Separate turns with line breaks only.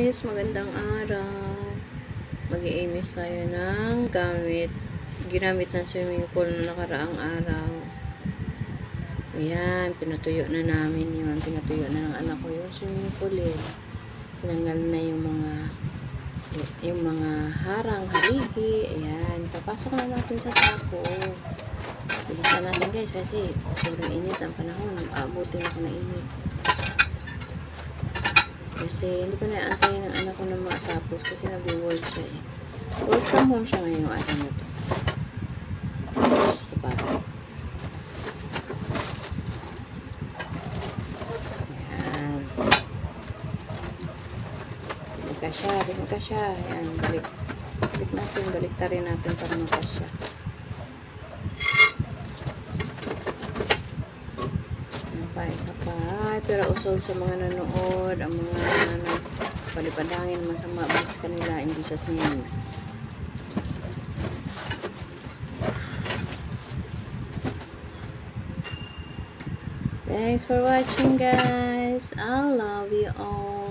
guys, magandang araw. Mag-i-imis tayo ng ginamit ng swimming pool na nakaraang araw. Ayan, pinatuyo na namin yun. Pinatuyo na ng anak ko yung swimming pool eh. Tinanggal na yung mga harang, haligi. Ayan, papasok na natin sa sako. Bilisan natin guys kasi sobrang init ang panahon. Aabutin ako na init. Kasi hindi ko na-antayin ng anak ko na matapos kasi nag-work siya eh. Work from home siya ngayong araw na to. Tapos sa bahay. Ayan. Magkasya. Ayan, balik natin, baliktarin natin para magkasya. Isa pa. Pero usog sa mga nanood, ang mga palipadangin, masama bags kanila in Jesus name. Thanks for watching guys. I love you all.